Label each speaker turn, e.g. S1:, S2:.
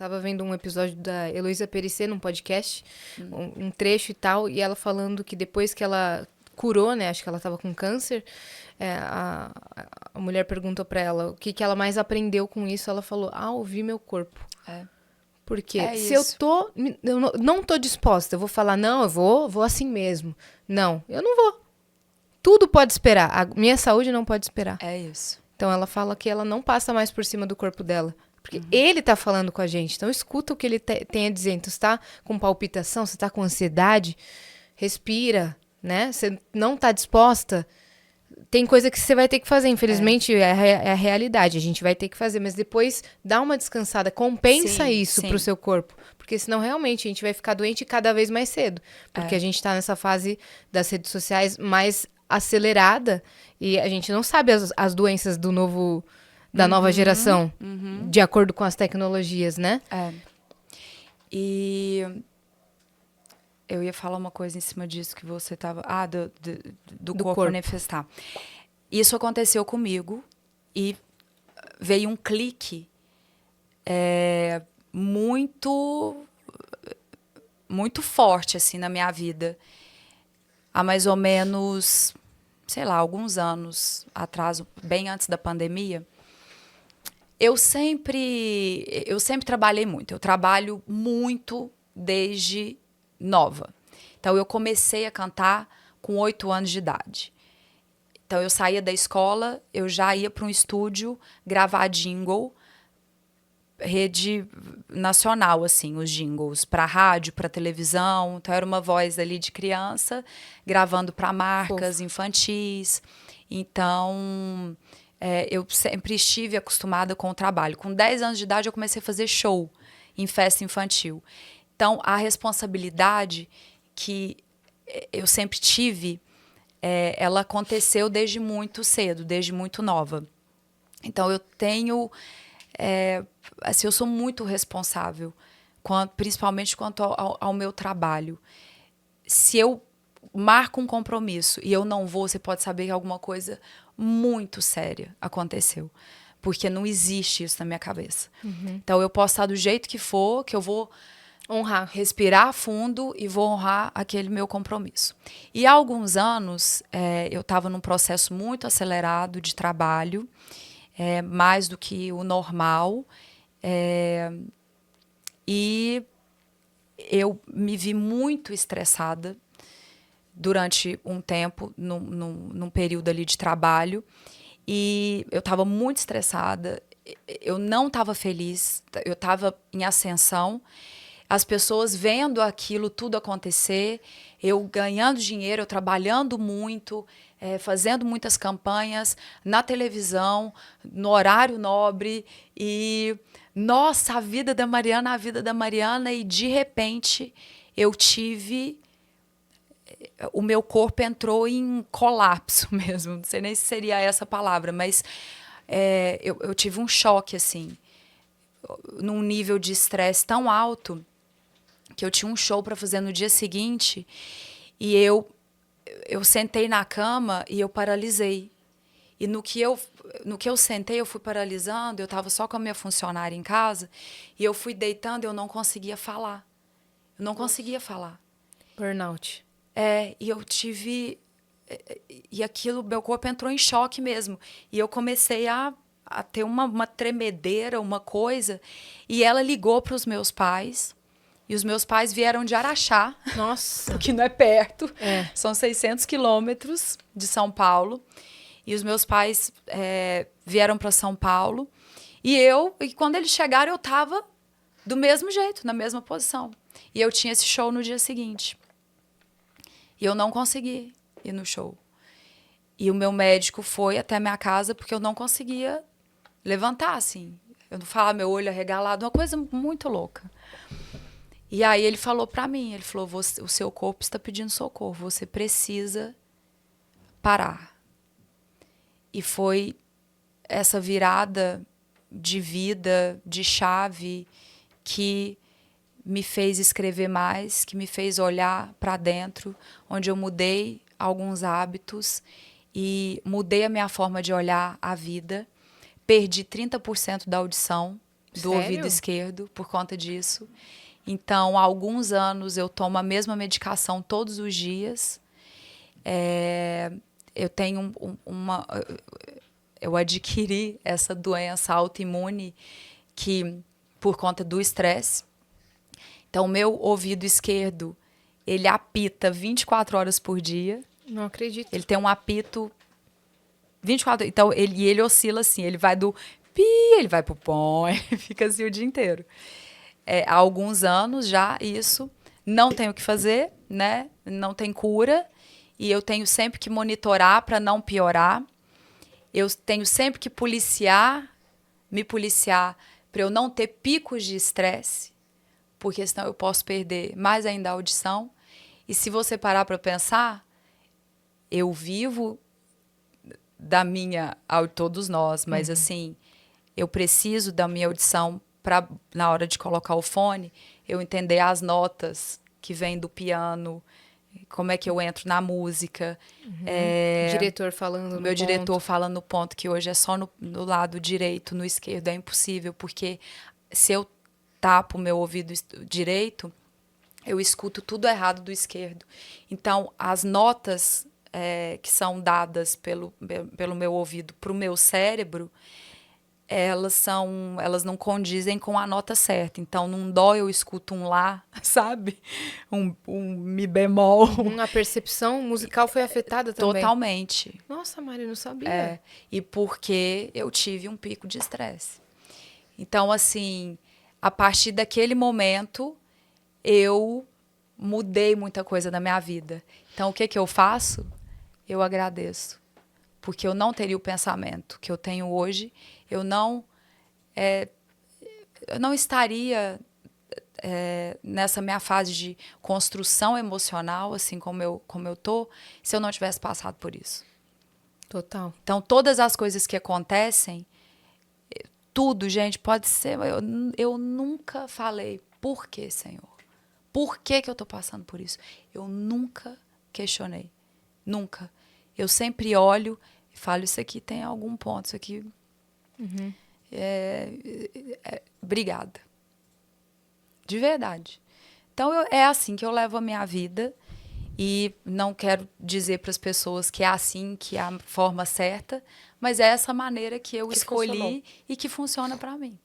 S1: tava vendo um episódio da Heloísa Perissé num podcast, um trecho e tal, e ela falando que depois que ela curou, né, acho que ela tava com câncer, a mulher perguntou pra ela o que ela mais aprendeu com isso, ela falou, ouvir meu corpo. Porque se eu não tô disposta, eu vou falar, não, eu vou assim mesmo. Não, eu não vou. Tudo pode esperar. A minha saúde não pode esperar.
S2: É isso.
S1: Então ela fala que ela não passa mais por cima do corpo dela. Porque ele tá falando com a gente. Então escuta o que ele tem a dizer. Então, você tá com palpitação, você tá com ansiedade, respira, né? Você não tá disposta, tem coisa que você vai ter que fazer. Infelizmente, é a realidade. A gente vai ter que fazer. Mas depois, dá uma descansada. Compensa isso pro seu corpo. Porque senão, realmente, a gente vai ficar doente cada vez mais cedo. Porque a gente tá nessa fase das redes sociais mais acelerada. E a gente não sabe as doenças da nova geração. De acordo com as tecnologias, né?
S2: E eu ia falar uma coisa em cima disso que você estava... do corpo manifestar. Isso aconteceu comigo e veio um clique muito forte assim, na minha vida. Há mais ou menos, sei lá, alguns anos atrás, bem antes da pandemia. Eu sempre trabalhei muito. Eu trabalho muito desde nova. Então, eu comecei a cantar com 8 anos de idade. Então, eu saía da escola, eu já ia para um estúdio gravar jingle, rede nacional, assim, os jingles, para rádio, para televisão. Então, era uma voz ali de criança, gravando para marcas infantis. Então, eu sempre estive acostumada com o trabalho. Com 10 anos de idade, eu comecei a fazer show em festa infantil. Então, a responsabilidade que eu sempre tive, ela aconteceu desde muito cedo, desde muito nova. Então, eu tenho... assim, eu sou muito responsável, principalmente quanto ao meu trabalho. Se eu marco um compromisso e eu não vou, você pode saber que alguma coisa muito séria aconteceu. Porque não existe isso na minha cabeça. Então, eu posso estar do jeito que for, que eu vou... honrar, respirar fundo e vou honrar aquele meu compromisso. E há alguns anos, eu estava num processo muito acelerado de trabalho, mais do que o normal, e eu me vi muito estressada durante um tempo, num período ali de trabalho, e eu estava muito estressada, eu não estava feliz, eu estava em ascensão, as pessoas vendo aquilo tudo acontecer, eu ganhando dinheiro, eu trabalhando muito, fazendo muitas campanhas na televisão, no horário nobre, e, nossa, a vida da Mariana, e de repente eu tive... O meu corpo entrou em colapso mesmo, não sei nem se seria essa palavra, mas eu tive um choque, assim, num nível de estresse tão alto, que eu tinha um show para fazer no dia seguinte e eu sentei na cama e eu paralisei. E no que eu sentei, eu fui paralisando, eu estava só com a minha funcionária em casa, e eu fui deitando e eu não conseguia falar. Eu não conseguia falar.
S1: Burnout.
S2: E eu tive... E aquilo, meu corpo entrou em choque mesmo. E eu comecei a ter uma tremedeira, uma coisa, e ela ligou para os meus pais. E os meus pais vieram de Araxá.
S1: Nossa!
S2: Que não é perto. São 600 quilômetros de São Paulo. E os meus pais vieram para São Paulo. E quando eles chegaram, eu estava do mesmo jeito, na mesma posição. E eu tinha esse show no dia seguinte. E eu não consegui ir no show. E o meu médico foi até a minha casa porque eu não conseguia levantar, assim. Eu não falava, meu olho arregalado, uma coisa muito louca. E aí ele falou para mim, ele falou, o seu corpo está pedindo socorro, você precisa parar. E foi essa virada de vida, de chave, que me fez escrever mais, que me fez olhar para dentro, onde eu mudei alguns hábitos e mudei a minha forma de olhar a vida. Perdi 30% da audição do ouvido esquerdo por conta disso. Então, há alguns anos eu tomo a mesma medicação todos os dias. Eu tenho eu adquiri essa doença autoimune por conta do estresse. Então, o meu ouvido esquerdo, ele apita 24 horas por dia.
S1: Não acredito.
S2: Ele tem um apito 24. Então, ele oscila assim. Ele vai do pi, ele vai pro pom, fica assim o dia inteiro. Há alguns anos já isso. Não tenho o que fazer, né? Não tem cura. E eu tenho sempre que monitorar para não piorar. Eu tenho sempre que me policiar para eu não ter picos de estresse, porque senão eu posso perder mais ainda a audição. E se você parar para pensar, eu vivo da minha, todos nós, mas assim, eu preciso da minha audição para, na hora de colocar o fone, eu entender as notas que vêm do piano, como é que eu entro na música.
S1: Diretor falando no
S2: meu
S1: ponto.
S2: diretor falando no ponto, que hoje é só no lado direito, no esquerdo é impossível, porque se eu tapo o meu ouvido direito, eu escuto tudo errado do esquerdo. Então, as notas que são dadas pelo meu ouvido para o meu cérebro, elas não condizem com a nota certa. Então, num dó eu escuto um lá, sabe? Um mi bemol.
S1: A percepção musical foi afetada também.
S2: Totalmente.
S1: Nossa, Mari, não sabia.
S2: E porque eu tive um pico de estresse. Então, assim, a partir daquele momento, eu mudei muita coisa na minha vida. Então, o que eu faço? Eu agradeço. Porque eu não teria o pensamento que eu tenho hoje, eu não estaria nessa minha fase de construção emocional, assim como eu tô, se eu não tivesse passado por isso.
S1: Total.
S2: Então, todas as coisas que acontecem, tudo, gente, pode ser... Eu nunca falei, por que, Senhor? Por que eu estou passando por isso? Eu nunca questionei. Nunca. Eu sempre olho e falo, isso aqui tem algum ponto, isso aqui... obrigada. De verdade. Então, é assim que eu levo a minha vida e não quero dizer para as pessoas que é assim, que é a forma certa, mas é essa maneira que eu escolhi e que funciona para mim.